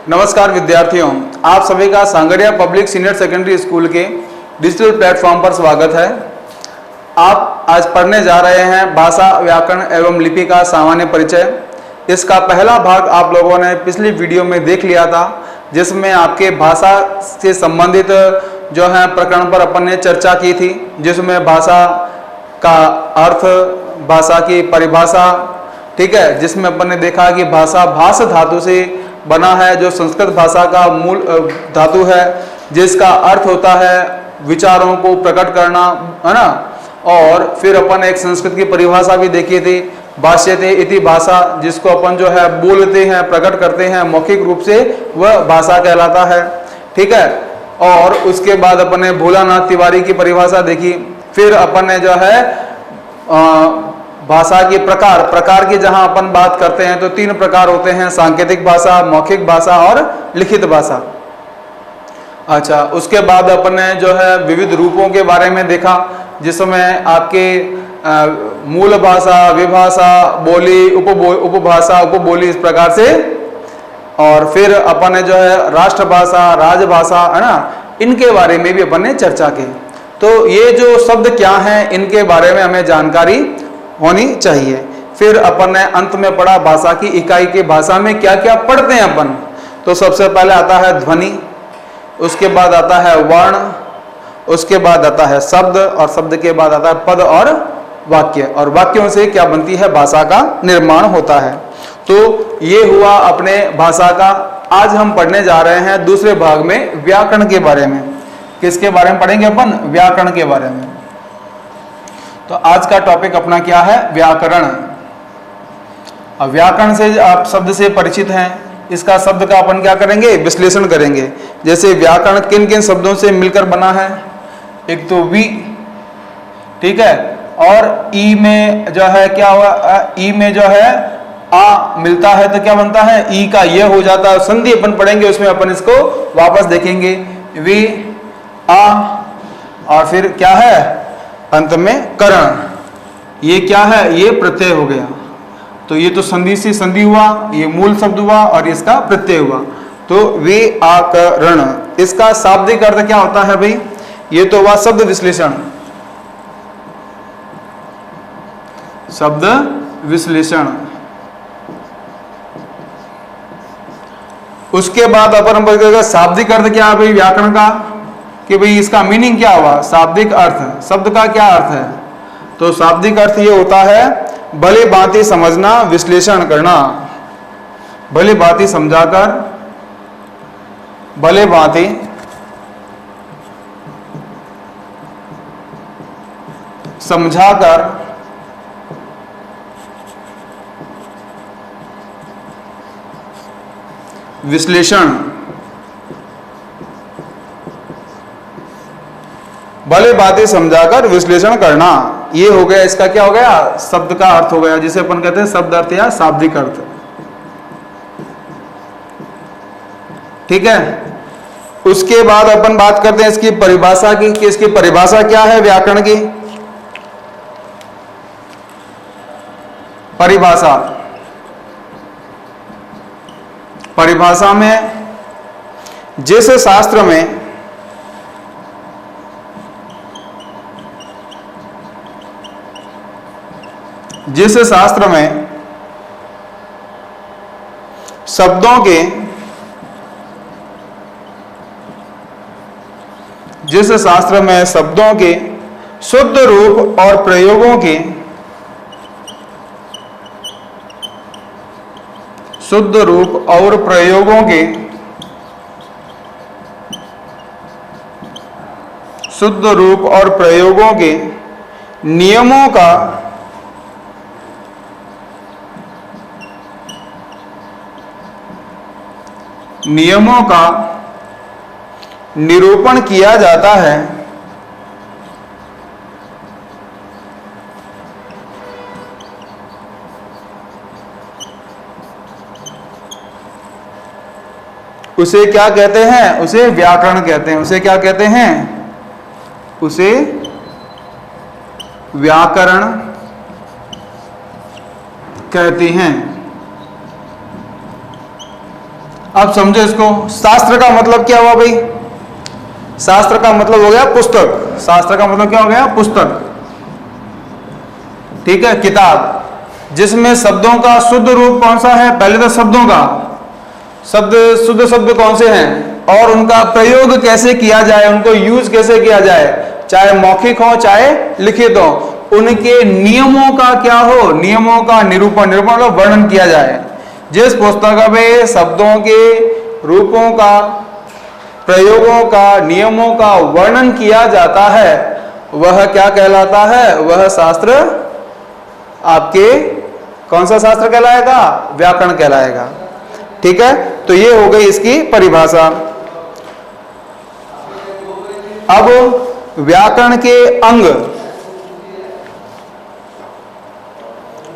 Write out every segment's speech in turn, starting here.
नमस्कार विद्यार्थियों, आप सभी का sangria public senior secondary school के डिजिटल प्लेटफॉर्म पर स्वागत है। आप आज पढ़ने जा रहे हैं भाषा, व्याकरण एवं लिपि का सामान्य परिचय। इसका पहला भाग आप लोगों ने पिछली वीडियो में देख लिया था, जिसमें आपके भाषा से संबंधित जो है प्रकरण पर अपन ने चर्चा की थी, जिसमें भाषा का अर्थ, भाषा की परिभाषा, ठीक है, जिसमें अपन ने देखा कि भाषा भाष धातु से बना है, जो संस्कृत भाषा का मूल धातु है, जिसका अर्थ होता है विचारों को प्रकट करना, है ना। और फिर अपन एक संस्कृत की परिभाषा भी देखी थी, भाष्यते इति भाषा, जिसको अपन जो है बोलते हैं, प्रकट करते हैं मौखिक रूप से, वह भाषा कहलाता है, ठीक है। और उसके बाद अपन ने भोलानाथ तिवारी की परिभाषा देखी। फिर अपन ने जो है भाषा के प्रकार की जहां अपन बात करते हैं तो 3 प्रकार होते हैं: सांकेतिक भाषा, मौखिक भाषा और लिखित भाषा। अच्छा, उसके बाद अपन ने जो है विविध रूपों के बारे में देखा, जिसमें आपके मूल भाषा, विभाषा, बोली, उपभाषा, उपबोली, इस प्रकार से। और फिर अपन ने जो है राष्ट्रभाषा, राजभाषा, है ना, इनके बारे में भी अपन ने चर्चा की। तो ये जो शब्द क्या हैं, इनके बारे में हमें जानकारी होनी चाहिए। फिर अपन ने अंत में पढ़ा भाषा की इकाई के भाषा में क्या क्या पढ़ते हैं अपन। तो सबसे पहले आता है ध्वनि, उसके बाद आता है वर्ण, उसके बाद आता है शब्द, और शब्द के बाद आता है पद और वाक्य, और वाक्यों से क्या बनती है, भाषा का निर्माण होता है। तो ये हुआ अपने भाषा का। आज हम पढ़ने जा रहे हैं दूसरे भाग में व्याकरण के बारे में। किसके बारे में पढ़ेंगे अपन? व्याकरण के बारे में। तो आज का टॉपिक अपना क्या है? व्याकरण। अब व्याकरण से आप शब्द से परिचित हैं, इसका शब्द का अपन क्या करेंगे? विश्लेषण करेंगे। जैसे व्याकरण किन किन शब्दों से मिलकर बना है? एक तो वी, ठीक है, और ई में जो है क्या हुआ, ई में जो है आ मिलता है तो क्या बनता है? ई का ये हो जाता है। संधि अपन पढ़ेंगे, उसमें अपन इसको वापस देखेंगे। वी, आ, और फिर क्या है अंत में करण। ये क्या है? ये प्रत्यय हो गया। तो ये तो संधि से संधि हुआ, ये मूल शब्द हुआ, और इसका प्रत्यय हुआ। तो वे आकरण, इसका शाब्दिक अर्थ क्या होता है भाई? ये तो हुआ शब्द विश्लेषण, शब्द विश्लेषण। उसके बाद अपन बोलेंगे शाब्दिक अर्थ क्या है भाई व्याकरण का, कि भाई इसका मीनिंग क्या हुआ? शाब्दिक अर्थ, शब्द का क्या अर्थ है? तो शाब्दिक अर्थ ये होता है भली भांति समझना, विश्लेषण करना। भली भांति समझाकर, भले भांति समझाकर, विश्लेषण। भले बातें समझाकर विश्लेषण करना, ये हो गया। इसका क्या हो गया? शब्द का अर्थ हो गया, जिसे अपन कहते हैं शब्द अर्थ या शाब्दिक अर्थ, ठीक है। उसके बाद अपन बात करते हैं इसकी परिभाषा की, कि इसकी परिभाषा क्या है व्याकरण की। परिभाषा, परिभाषा में जिस शास्त्र में शब्दों के, जिस शास्त्र में शब्दों के शुद्ध रूप और प्रयोगों के, शुद्ध रूप और प्रयोगों के, शुद्ध रूप और प्रयोगों के नियमों का निरूपण किया जाता है, उसे क्या कहते हैं? उसे व्याकरण कहते हैं। उसे क्या कहते हैं? उसे व्याकरण कहते हैं। अब समझो इसको। शास्त्र का मतलब क्या हुआ भाई? शास्त्र का मतलब हो गया पुस्तक। शास्त्र का मतलब क्या हो गया? पुस्तक। ठीक है, किताब, जिसमें शब्दों का शुद्ध रूप कौन सा है? पहले तो शब्दों का शुद्ध शब्द कौन से हैं और उनका प्रयोग कैसे किया जाए, उनको यूज कैसे किया जाए, चाहे मौखिक हो चाहे लिखित हो, उनके नियमों का क्या हो? नियमों का निरूपण मतलब वर्णन किया जाए। जिस पुस्तक में शब्दों के रूपों का, प्रयोगों का, नियमों का वर्णन किया जाता है वह क्या कहलाता है? वह शास्त्र आपके कौन सा शास्त्र कहलाएगा? व्याकरण कहलाएगा। ठीक है, तो ये हो गई इसकी परिभाषा। अब व्याकरण के अंग,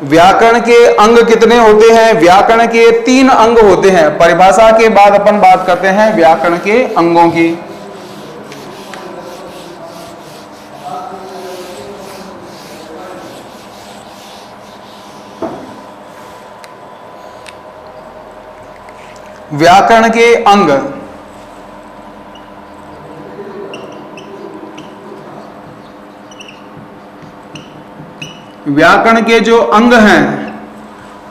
व्याकरण के अंग कितने होते हैं? व्याकरण के 3 अंग होते हैं। परिभाषा के बाद अपन बात करते हैं व्याकरण के अंगों की। व्याकरण के अंग, व्याकरण के जो अंग हैं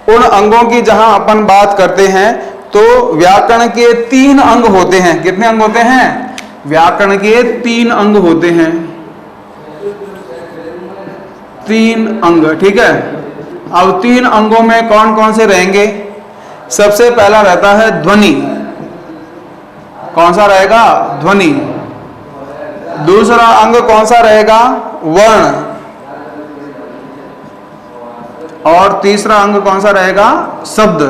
उन अंगों की जहां अपन बात करते हैं तो व्याकरण के 3 अंग होते हैं। कितने अंग होते हैं? व्याकरण के 3 अंग होते हैं। 3 अंग। ठीक है, अब 3 अंगों में कौन कौन से रहेंगे? सबसे पहला रहता है ध्वनि। कौन सा रहेगा? ध्वनि। दूसरा अंग कौन सा रहेगा? वर्ण। और तीसरा अंग कौन सा रहेगा? शब्द।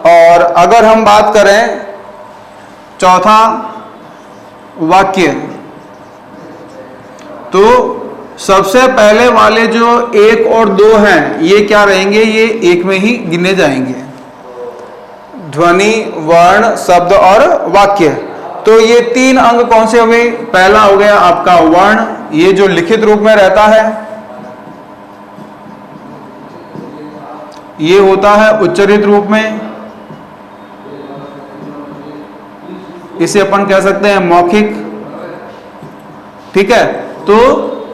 और अगर हम बात करें चौथा वाक्य, तो सबसे पहले वाले जो 1 और 2 हैं ये क्या रहेंगे? ये एक में ही गिने जाएंगे। ध्वनि, वर्ण, शब्द और वाक्य। तो ये 3 अंग कौन से हो गए? पहला हो गया आपका वर्ण, ये जो लिखित रूप में रहता है। ये होता है उच्चारित रूप में, इसे अपन कह सकते हैं मौखिक। ठीक है, तो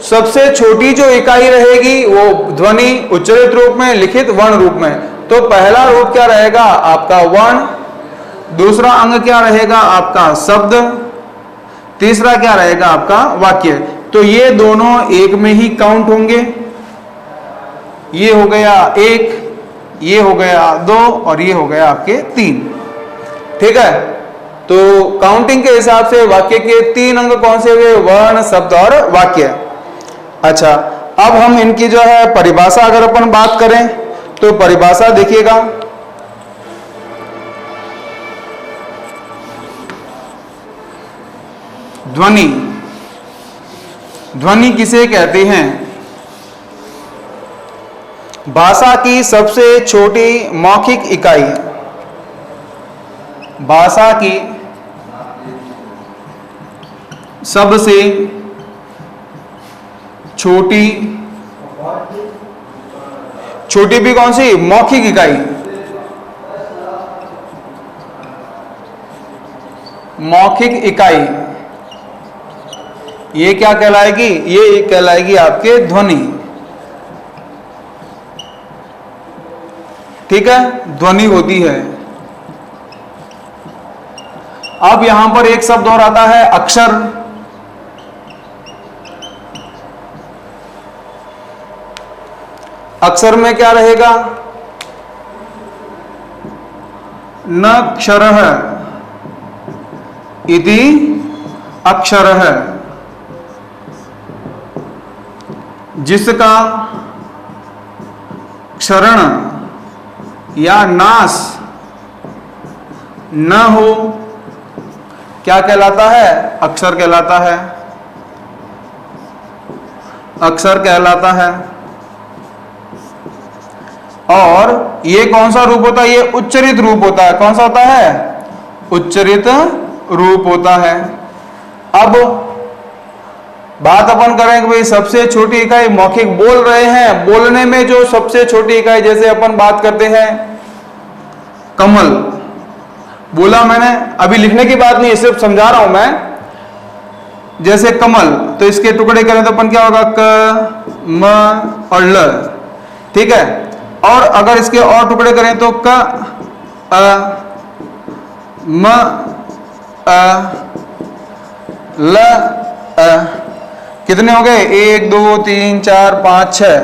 सबसे छोटी जो इकाई रहेगी वो ध्वनि, उच्चारित रूप में, लिखित, वर्ण रूप में। तो पहला रूप क्या रहेगा? आपका वर्ण। दूसरा अंग क्या रहेगा? आपका शब्द। तीसरा क्या रहेगा? आपका वाक्य। तो ये दोनों एक में ही काउंट होंगे। ये हो गया 1, ये हो गया 2 और ये हो गया आपके 3। ठीक है, तो काउंटिंग के हिसाब से वाक्य के 3 अंग कौन से हुए? वर्ण, शब्द और वाक्य। अच्छा, अब हम इनकी जो है परिभाषा अगर अपन बात करें तो परिभाषा देखिएगा। ध्वनि, ध्वनि किसे कहते हैं? भाषा की सबसे छोटी मौखिक इकाई। भाषा की सबसे छोटी, छोटी भी कौन सी? मौखिक इकाई। मौखिक इकाई ये क्या कहलाएगी? ये कहलाएगी आपके ध्वनि। ठीक है, ध्वनि होती है। अब यहां पर एक शब्द और आता है अक्षर। अक्षर में क्या रहेगा? न क्षरः इति अक्षरः, जिसका क्षरण या नाश न हो क्या कहलाता है? अक्षर कहलाता है। अक्षर कहलाता है। और ये कौन सा रूप होता है? ये उच्चारित रूप होता है। कौन सा होता है? उच्चारित रूप होता है। अब बात अपन करें कि भाई सबसे छोटी इकाई मौखिक बोल रहे हैं, बोलने में जो सबसे छोटी इकाई, जैसे अपन बात करते हैं कमल बोला मैंने, अभी लिखने की बात नहीं, सिर्फ समझा रहा हूं मैं। जैसे कमल, तो इसके टुकड़े करें तो अपन क्या होगा, क म और ल, ठीक है। और अगर इसके और टुकड़े करें तो क अ म अ ल अ, कितने हो गए, 1 2 3 4 5 6,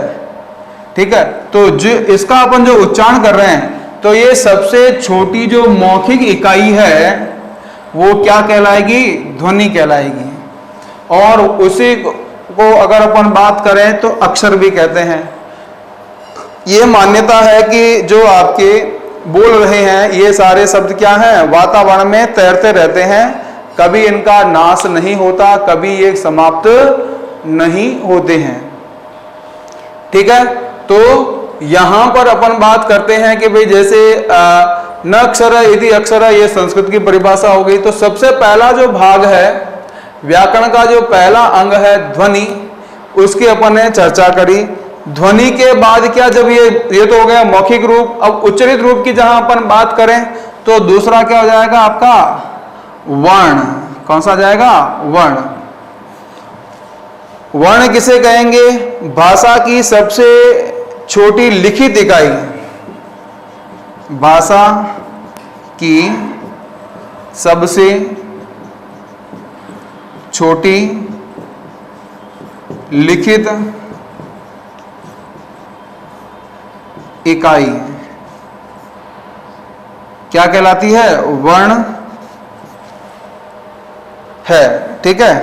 ठीक है। तो जो इसका अपन जो उच्चारण कर रहे हैं, तो ये सबसे छोटी जो मौखिक इकाई है वो क्या कहलाएगी, ध्वनि कहलाएगी। और उसी को अगर अपन बात करें तो अक्षर भी कहते हैं। ये मान्यता है कि जो आपके बोल रहे हैं ये सारे शब्द क्या हैं, वातावरण में तैरते रहते हैं, कभी इनका नाश नहीं होता, कभी ये समाप्त नहीं होते हैं, ठीक है। तो यहां पर अपन बात करते हैं कि भाई जैसे न अक्षर यदि अक्षर, ये संस्कृत की परिभाषा हो गई। तो सबसे पहला जो भाग है व्याकरण का, जो पहला अंग है ध्वनि, उसकी अपन ने चर्चा करी। ध्वनि के बाद क्या, जब ये तो हो गया मौखिक रूप। अब उच्चरित रूप की जहां अपन बात करें तो दूसरा क्या हो जाएगा आपका, वर्ण। कौन सा जाएगा, वर्ण। वर्ण किसे कहेंगे, भाषा की सबसे छोटी लिखित इकाई, भाषा की सबसे छोटी लिखित इकाई क्या कहलाती है, वर्ण है, ठीक है।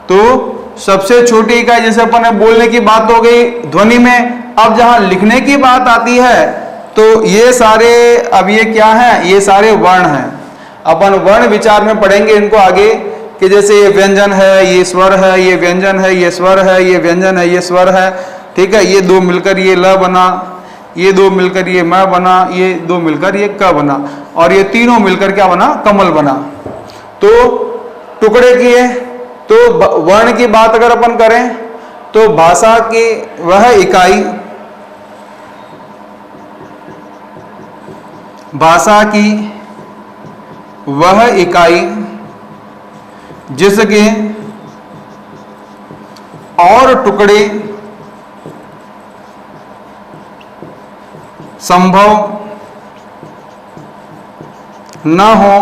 तो सबसे छोटी इकाई, जैसे अपन ने बोलने की बात हो गई ध्वनि में। अब जहां लिखने की बात आती है तो ये सारे, अब ये क्या है, ये सारे वर्ण हैं। अपन वर्ण विचार में पढ़ेंगे इनको आगे, कि जैसे ये व्यंजन है, ये स्वर है, ये व्यंजन है, ये स्वर है, ये व्यंजन है, ये स्वर है, ठीक है। ये दो मिलकर ये ल बना, ये दो मिलकर ये म बना, ये दो मिलकर ये क बना, और ये तीनों मिलकर क्या बना, कमल बना। तो टुकड़े किए। तो वर्ण की बात अगर अपन करें तो भाषा की वह इकाई, भाषा की वह इकाई जिसके और टुकड़े संभव न हो,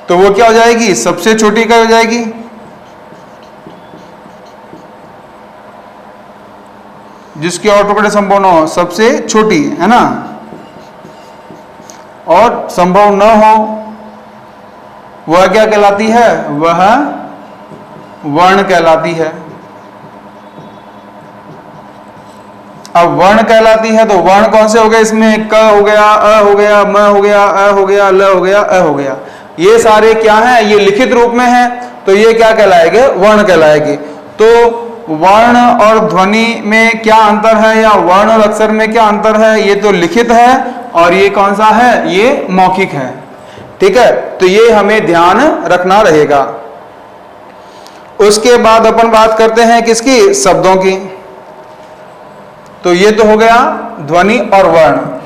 तो वो क्या हो जाएगी, सबसे छोटी इकाई हो जाएगी। जिसके और टुकड़े संभव न हो, सबसे छोटी, है ना। और संभव न हो वह क्या कहलाती है, वह वर्ण कहलाती है। अब वर्ण कहलाती है तो वर्ण कौन से हो गए इसमें, क हो गया, अ हो गया, म हो गया, अ हो गया, ल हो गया, अ हो गया। ये सारे क्या हैं, ये लिखित रूप में हैं, तो ये क्या कहलाएंगे, वर्ण कहलाएंगे। तो वर्ण और ध्वनि में क्या अंतर है, या वर्ण और अक्षर में क्या अंतर है, ये तो लिखित है और ये कौन सा है, ये मौखिक है, ठीक है। तो ये हमें ध्यान रखना रहेगा। उसके बाद अपन बात करते हैं किसकी, शब्दों की। तो ये तो हो गया ध्वनि और वर्ण।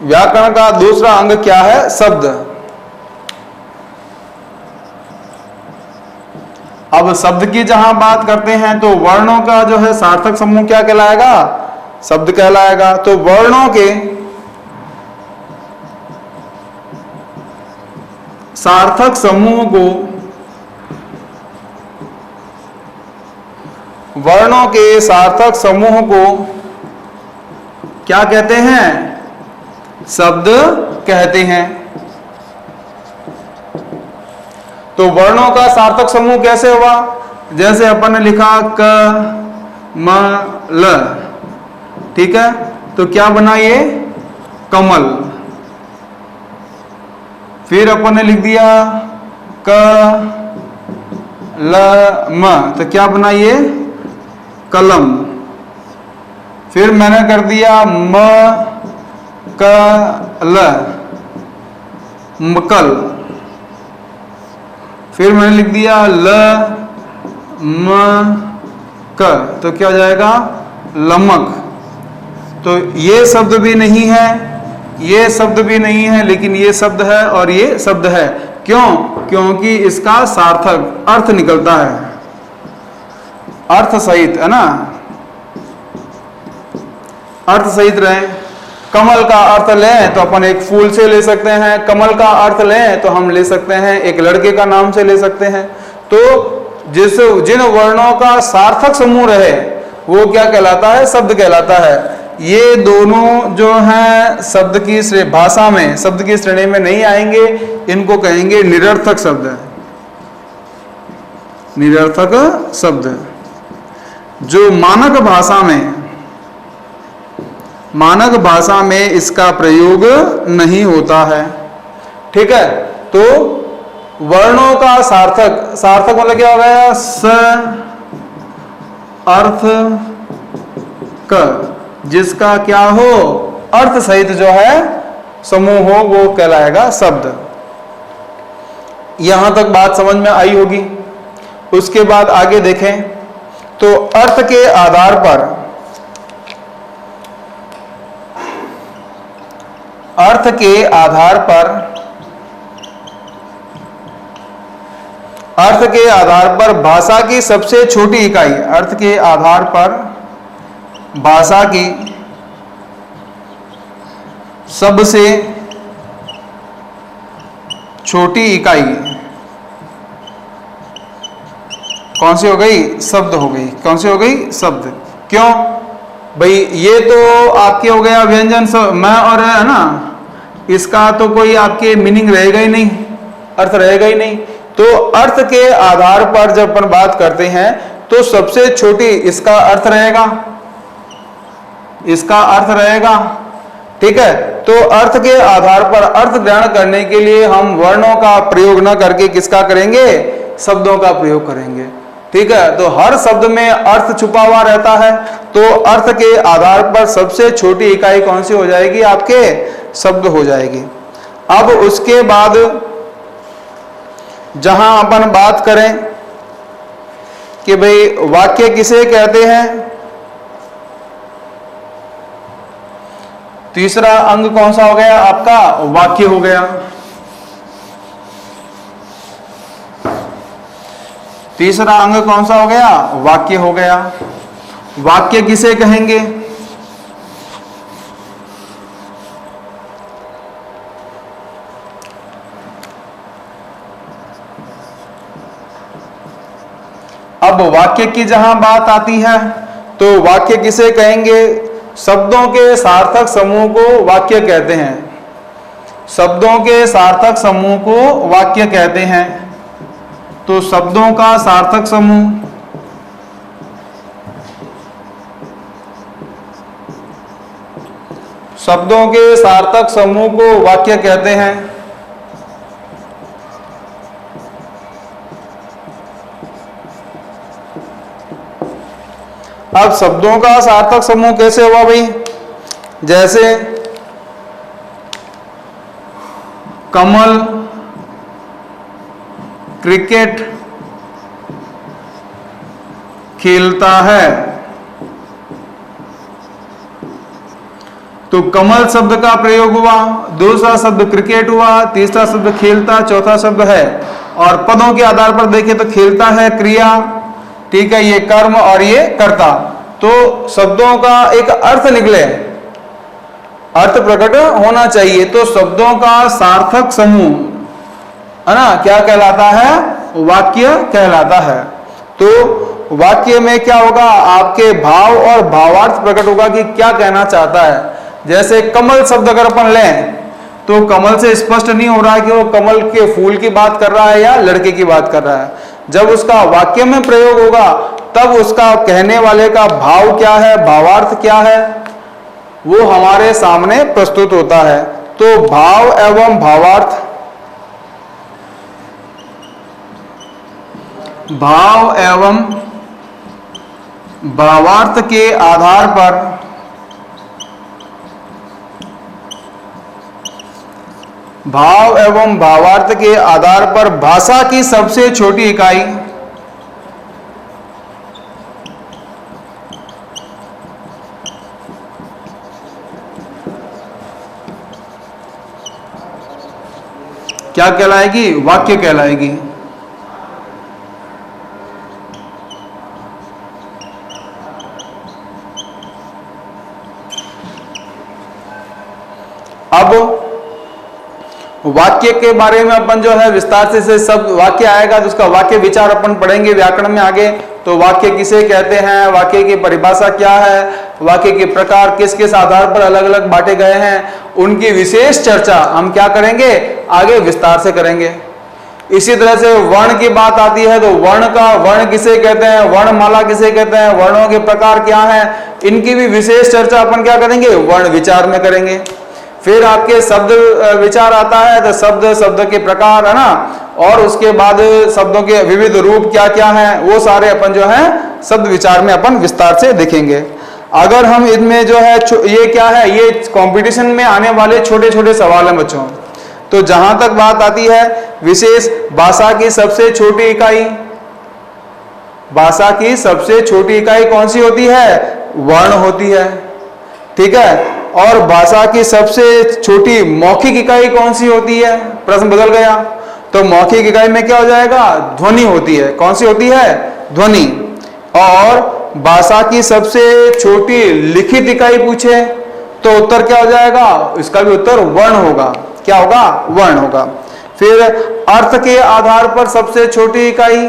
व्याकरण का दूसरा अंग क्या है, शब्द। अब शब्द की जहां बात करते हैं तो वर्णों का जो है सार्थक समूह क्या कहलाएगा, शब्द कहलाएगा। तो वर्णों के सार्थक समूह को, वर्णों के सार्थक समूह को क्या कहते हैं, शब्द कहते हैं। तो वर्णों का सार्थक समूह कैसे हुआ, जैसे अपन ने लिखा क म ल, ठीक है। तो क्या बना ये, कमल। फिर अपन ने लिख दिया क ल म, तो क्या बना ये, कलम। फिर मैंने कर दिया म क ल, मकल। फिर मैंने लिख दिया ल म क, तो क्या हो जाएगा लमक। तो ये शब्द भी नहीं है, ये शब्द भी नहीं है, लेकिन ये शब्द है और ये शब्द है। क्यों? क्योंकि इसका सार्थक अर्थ निकलता है, अर्थ सहित, है ना, अर्थ सहित रहे। कमल का अर्थ लें तो अपन एक फूल से ले सकते हैं, कमल का अर्थ लें तो हम ले सकते हैं एक लड़के का नाम से ले सकते हैं। तो जिन वर्णों का सार्थक समूह रहे वो क्या कहलाता है? शब्द कहलाता है। ये दोनों जो हैं शब्द की भाषा में शब्द की श्रेणी में नहीं आएंगे, इनको कहेंगे निरर्थक शब्द। निरर्थक शब्द जो मानक भाषा में इसका प्रयोग नहीं होता है। ठीक है, तो वर्णों का सार्थक मतलब क्या हो गया? स अर्थ क, जिसका क्या हो? अर्थ सहित जो है समूह हो, वो कहलाएगा शब्द। यहां तक बात समझ में आई होगी। उसके बाद आगे देखें तो अर्थ के आधार पर भाषा की सबसे छोटी इकाई, अर्थ के आधार पर भाषा की सबसे छोटी इकाई कौन सी हो गई? शब्द हो गई। कौन सी हो गई? शब्द। क्यों भाई? ये तो आपके हो गया व्यंजन मैं और है ना, इसका तो कोई आपके मीनिंग रहेगा ही नहीं, अर्थ रहेगा ही नहीं। तो अर्थ के आधार पर जब अपन बात करते हैं तो सबसे छोटी इसका अर्थ रहेगा, इसका अर्थ रहेगा। ठीक है, तो अर्थ के आधार पर अर्थ ग्रहण करने के लिए हम वर्णों का प्रयोग न करके किसका करेंगे? शब्दों का प्रयोग करेंगे। ठीक है, तो हर शब्द में अर्थ छुपा हुआ रहता है। तो अर्थ के आधार पर सबसे छोटी इकाई कौन सी हो जाएगी? आपके शब्द हो जाएगी। अब उसके बाद जहां अपन बात करें कि भाई वाक्य किसे कहते हैं, तीसरा अंग कौन सा हो गया? आपका वाक्य हो गया। तीसरा अंग कौन सा हो गया? वाक्य हो गया। वाक्य किसे कहेंगे? अब वाक्य की जहां बात आती है तो वाक्य किसे कहेंगे? शब्दों के सार्थक समूह को वाक्य कहते हैं। शब्दों के सार्थक समूह को वाक्य कहते हैं। तो शब्दों का सार्थक समूह, शब्दों के सार्थक समूह को वाक्य कहते हैं। अब शब्दों का सार्थक समूह कैसे हुआ भाई? जैसे कमल, क्रिकेट खेलता है। तो कमल शब्द का प्रयोग हुआ, दूसरा शब्द क्रिकेट हुआ, तीसरा शब्द खेलता, चौथा शब्द है। और पदों के आधार पर देखें तो खेलता है क्रिया, ठीक है, ये कर्म और ये कर्ता। तो शब्दों का एक अर्थ निकले, अर्थ प्रकट होना चाहिए। तो शब्दों का सार्थक समूह है ना, क्या कहलाता है? वाक्य कहलाता है। तो वाक्य में क्या होगा? आपके भाव और भावार्थ प्रकट होगा कि क्या कहना चाहता है। जैसे कमल शब्द अगर अपन लें तो कमल से स्पष्ट नहीं हो रहा है कि वो कमल के फूल की बात कर रहा है या लड़के की बात कर रहा है। जब उसका वाक्य में प्रयोग होगा तब उसका कहने वाले का भाव क्या है, भावार्थ क्या है, वो हमारे सामने प्रस्तुत होता है। तो भाव एवं भावार्थ, भाव एवं भावार्थ के आधार पर भाव एवं भावार्थ के आधार पर भाषा की सबसे छोटी इकाई। क्या कहलाएगी? वाक्य कहलाएगी। अब वाक्य के बारे में अपन जो है विस्तार से सब वाक्य आएगा तो उसका वाक्य विचार अपन पढ़ेंगे व्याकरण में आगे। तो वाक्य किसे कहते हैं, वाक्य की परिभाषा क्या है, वाक्य के प्रकार किस किस आधार पर अलग अलग बांटे गए हैं, उनकी विशेष चर्चा हम क्या करेंगे, आगे विस्तार से करेंगे। इसी तरह से वर्ण की बात आती है तो वर्ण किसे कहते हैं, वर्णमाला किसे कहते हैं, वर्णों के प्रकार क्या हैं, इनकी भी विशेष चर्चा अपन क्या करेंगे, वर्ण विचार में करेंगे। फिर आपके शब्द विचार आता है तो शब्द के प्रकार है ना, और उसके बाद शब्दों के विविध रूप क्या क्या हैं, वो सारे अपन जो है शब्द विचार में अपन विस्तार से देखेंगे। अगर हम इनमें जो है ये क्या है, ये कंपटीशन में आने वाले छोटे छोटे सवाल हैं बच्चों। तो जहां तक बात आती है विशेष भाषा की सबसे छोटी इकाई, भाषा की सबसे छोटी इकाई कौन सी होती है, वर्ण होती है, ठीक है। और भाषा की सबसे छोटी मौखिक इकाई कौन सी होती है, प्रश्न बदल गया। तो मौखिक इकाई में क्या हो जाएगा, ध्वनि होती है। कौन सी होती है, ध्वनि। और भाषा की सबसे छोटी लिखित इकाई पूछे तो उत्तर क्या हो जाएगा, इसका भी उत्तर वर्ण होगा। क्या होगा, वर्ण होगा। फिर अर्थ के आधार पर सबसे छोटी इकाई,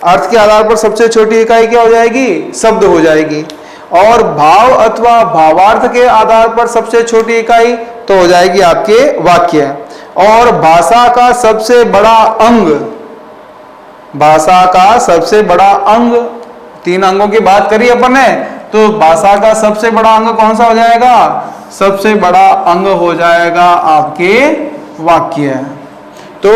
अर्थ के आधार पर सबसे छोटी इकाई क्या हो जाएगी, शब्द हो जाएगी। और भाव अथवा भावार्थ के आधार पर सबसे छोटी इकाई तो हो जाएगी आपके वाक्य। और भाषा का सबसे बड़ा अंग, भाषा का सबसे बड़ा अंग, तीन अंगों की बात करी अपन ने, तो भाषा का सबसे बड़ा अंग कौन सा हो जाएगा, सबसे बड़ा अंग हो जाएगा आपके वाक्य। तो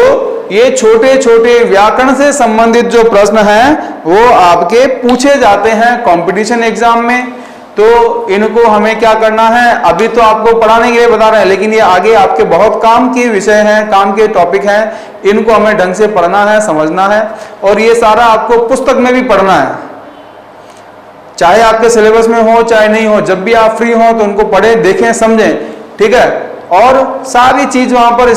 ये छोटे छोटे व्याकरण से संबंधित जो प्रश्न हैं वो आपके पूछे जाते हैं कंपटीशन एग्जाम में। तो इनको हमें क्या करना है, अभी तो आपको पढ़ाने के लिए बता रहे हैं, लेकिन ये आगे आपके बहुत काम की विषय हैं, काम के टॉपिक हैं, इनको हमें ढंग से पढ़ना है, समझना है। और ये सारा आपको पुस्तक में भी पढ़ना है, चाहे आपके सिलेबस में हो चाहे नहीं हो, जब भी आप फ्री हो तो उनको पढ़ें, देखें, समझें, ठीक है। और सारी चीज वहां पर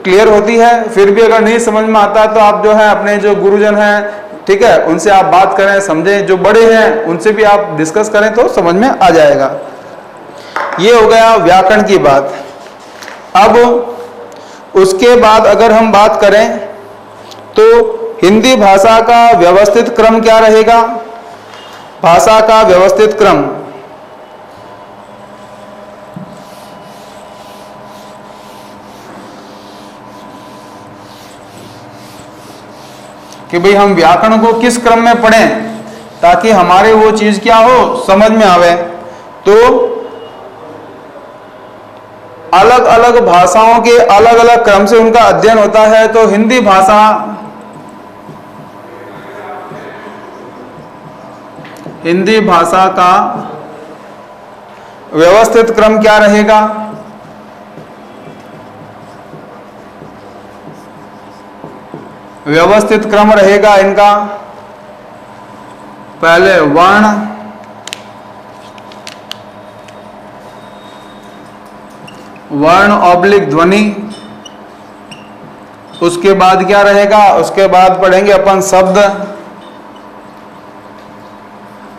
क्लियर होती है। फिर भी अगर नहीं समझ में आता तो आप जो है अपने जो गुरुजन हैं, ठीक है, उनसे आप बात करें, समझें, जो बड़े हैं उनसे भी आप डिस्कस करें तो समझ में आ जाएगा। ये हो गया व्याकरण की बात। अब उसके बाद अगर हम बात करें तो हिंदी भाषा का व्यवस्थित क्रम क्या रहेगा, भाषा का व्यवस्थित क्रम, कि भाई हम व्याकरण को किस क्रम में पढ़ें ताकि हमारे वो चीज क्या हो, समझ में आवे। तो अलग अलग भाषाओं के अलग अलग क्रम से उनका अध्ययन होता है। तो हिंदी भाषा, हिंदी भाषा का व्यवस्थित क्रम क्या रहेगा, व्यवस्थित क्रम रहेगा इनका, पहले वर्ण, वर्ण ऑब्लिक ध्वनि, उसके बाद क्या रहेगा, उसके बाद पढ़ेंगे अपन शब्द,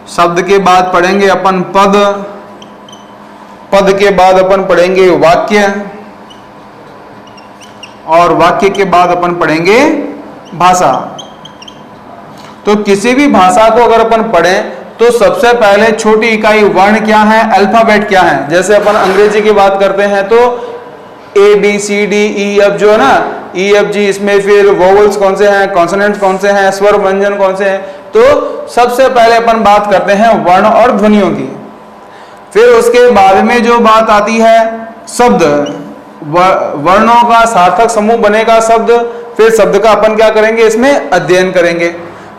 शब्द के बाद पढ़ेंगे अपन पद, पद के बाद अपन पढ़ेंगे वाक्य, और वाक्य के बाद अपन पढ़ेंगे भाषा। तो किसी भी भाषा को अगर अपन पढ़ें तो सबसे पहले छोटी इकाई वर्ण क्या है, अल्फाबेट क्या है। जैसे अपन अंग्रेजी की बात करते हैं तो ABCDEF जो है ना, EFG, इसमें फिर वोवल्स कौन से हैं, कॉन्सोनेंट्स कौन से हैं, स्वर व्यंजन कौन से हैं। तो सबसे पहले अपन बात करते हैं वर्ण और ध्वनियों की। फिर उसके बाद में जो बात आती है शब्द, वर्णों का सार्थक समूह बनेगा शब्द। फिर शब्द का अपन क्या करेंगे, इसमें अध्ययन करेंगे।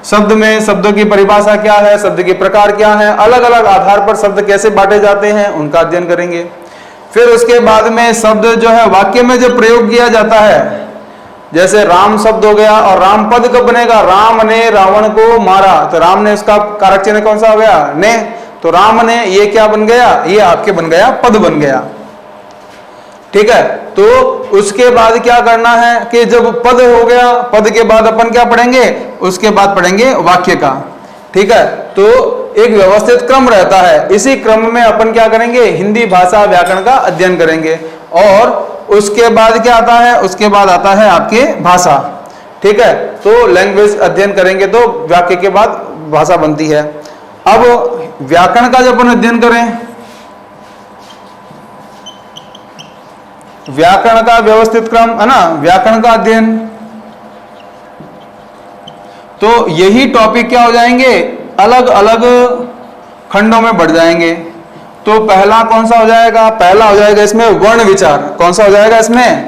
शब्द में शब्दों की परिभाषा क्या है, शब्द के प्रकार क्या है, अलग अलग आधार पर शब्द कैसे बांटे जाते हैं, उनका अध्ययन करेंगे। फिर उसके बाद में शब्द जो है वाक्य में जो प्रयोग किया जाता है, जैसे राम शब्द हो गया, और राम पद कब बनेगा, राम ने रावण को मारा, तो राम ने उसका कारक चिन्ह कौन सा हो गया, ने, तो राम ने, ये क्या बन गया, ये आपके बन गया पद बन गया। ठीक है, तो उसके बाद क्या करना है कि जब पद हो गया, पद के बाद अपन क्या पढ़ेंगे, उसके बाद पढ़ेंगे वाक्य का। ठीक है, तो एक व्यवस्थित क्रम रहता है, इसी क्रम में अपन क्या करेंगे, हिंदी भाषा व्याकरण का अध्ययन करेंगे, और उसके बाद क्या आता है, उसके बाद आता है आपके भाषा। ठीक है, तो लैंग्वेज अध्ययन करेंगे तो वाक्य के बाद भाषा बनती है। अब व्याकरण का जब अपन अध्ययन करें, व्याकरण का व्यवस्थित क्रम है ना, व्याकरण का अध्ययन, तो यही टॉपिक क्या हो जाएंगे, अलग अलग खंडों में बढ़ जाएंगे। तो पहला कौन सा हो जाएगा, पहला हो जाएगा इसमें वर्ण विचार। कौन सा हो जाएगा इसमें,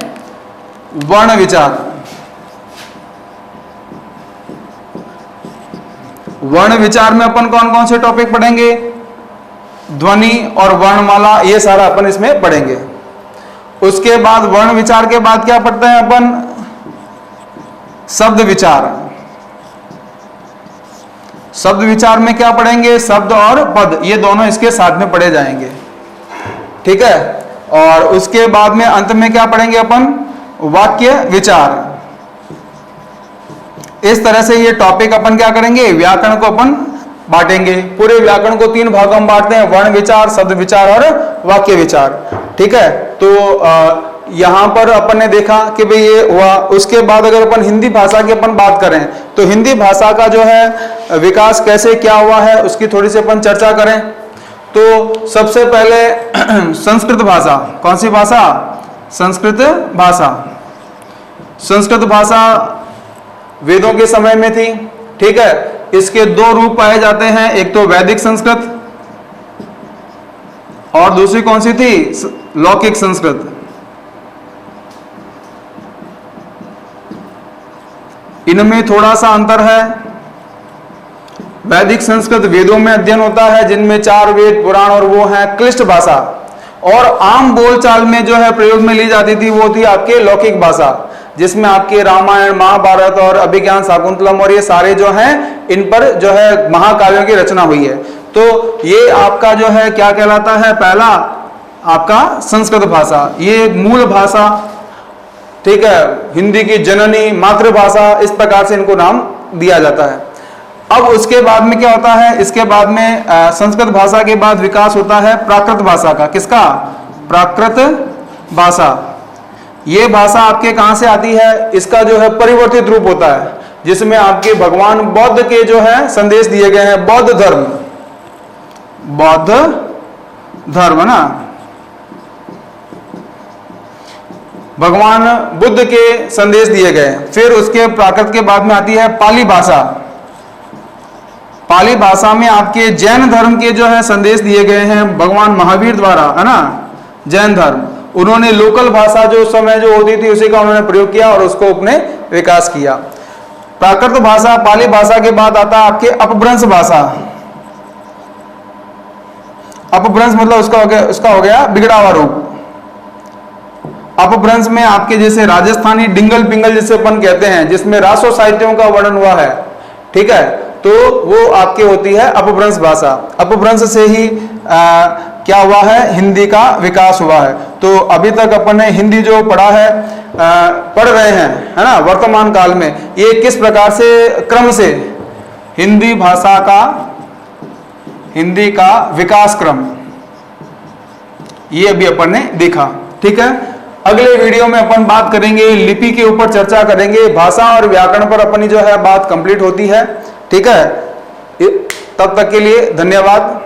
वर्ण विचार। वर्ण विचार में अपन कौन कौन से टॉपिक पढ़ेंगे, ध्वनि और वर्णमाला, ये सारा अपन इसमें पढ़ेंगे। उसके बाद वर्ण विचार के बाद क्या पढ़ते हैं अपन, शब्द विचार। शब्द विचार में क्या पढ़ेंगे, शब्द और पद, ये दोनों इसके साथ में पढ़े जाएंगे। ठीक है, और उसके बाद में अंत में क्या पढ़ेंगे अपन, वाक्य विचार। इस तरह से ये टॉपिक अपन क्या करेंगे, व्याकरण को अपन बांटेंगे। पूरे व्याकरण को 3 भागों में बांटते हैं, वर्ण विचार, शब्द विचार और वाक्य विचार। ठीक है, तो यहां पर अपन ने देखा कि भाई ये हुआ। उसके बाद अगर अपन हिंदी भाषा की अपन बात करें, तो हिंदी भाषा का जो है विकास कैसे क्या हुआ है, उसकी थोड़ी सी अपन चर्चा करें। तो सबसे पहले संस्कृत भाषा, कौन सी भाषा, संस्कृत भाषा। संस्कृत भाषा वेदों के समय में थी। ठीक है, इसके 2 रूप पाए जाते हैं, एक तो वैदिक संस्कृत और दूसरी कौन सी थी, लौकिक संस्कृत। इनमें थोड़ा सा अंतर है। वैदिक संस्कृत वेदों में अध्ययन होता है, जिनमें 4 वेद, पुराण और वो है क्लिष्ट भाषा, और आम बोलचाल में जो है प्रयोग में ली जाती थी वो थी आपके लौकिक भाषा, जिसमें आपके रामायण, महाभारत और अभिज्ञान शाकुंतलम और ये सारे जो हैं, इन पर जो है महाकाव्यों की रचना हुई है। तो ये आपका जो है क्या कहलाता है, पहला आपका संस्कृत भाषा, ये मूल भाषा। ठीक है, हिंदी की जननी, मातृभाषा, इस प्रकार से इनको नाम दिया जाता है। अब उसके बाद में क्या होता है, इसके बाद में संस्कृत भाषा के बाद विकास होता है प्राकृत भाषा का। किसका, प्राकृत भाषा। ये भाषा आपके कहां से आती है, इसका जो है परिवर्तित रूप होता है, जिसमें आपके भगवान बौद्ध के जो है संदेश दिए गए हैं। बौद्ध धर्म, बौद्ध धर्म ना, भगवान बुद्ध के संदेश दिए गए। फिर उसके प्राकृत के बाद में आती है पाली भाषा। पाली भाषा में आपके जैन धर्म के जो है संदेश दिए गए हैं भगवान महावीर द्वारा, है ना, जैन धर्म। उन्होंने लोकल भाषा जो उस समय जो होती थी उसी का उन्होंने प्रयोग किया और उसको अपने विकास किया। प्राकृत भाषा, पाली भाषा के बाद आता है आपके अपभ्रंश भाषा। अपभ्रंश मतलब उसका हो गया बिगड़ा हुआ रूप। अपभ्रंश में आपके जैसे राजस्थानी डिंगल पिंगल जिसे अपन कहते हैं, जिसमें रासो साहित्यों का वर्णन हुआ है। ठीक है, तो वो आपके होती है अपभ्रंश भाषा। अपभ्रंश से ही क्या हुआ है, हिंदी का विकास हुआ है। तो अभी तक अपन ने हिंदी जो पढ़ा है, पढ़ रहे हैं, है ना, वर्तमान काल में ये किस प्रकार से क्रम से हिंदी भाषा का, हिंदी का विकास क्रम, ये अभी अपन ने देखा। ठीक है, अगले वीडियो में अपन बात करेंगे लिपि के ऊपर, चर्चा करेंगे। भाषा और व्याकरण पर अपनी जो है बात कंप्लीट होती है। ठीक है, तब तक के लिए धन्यवाद।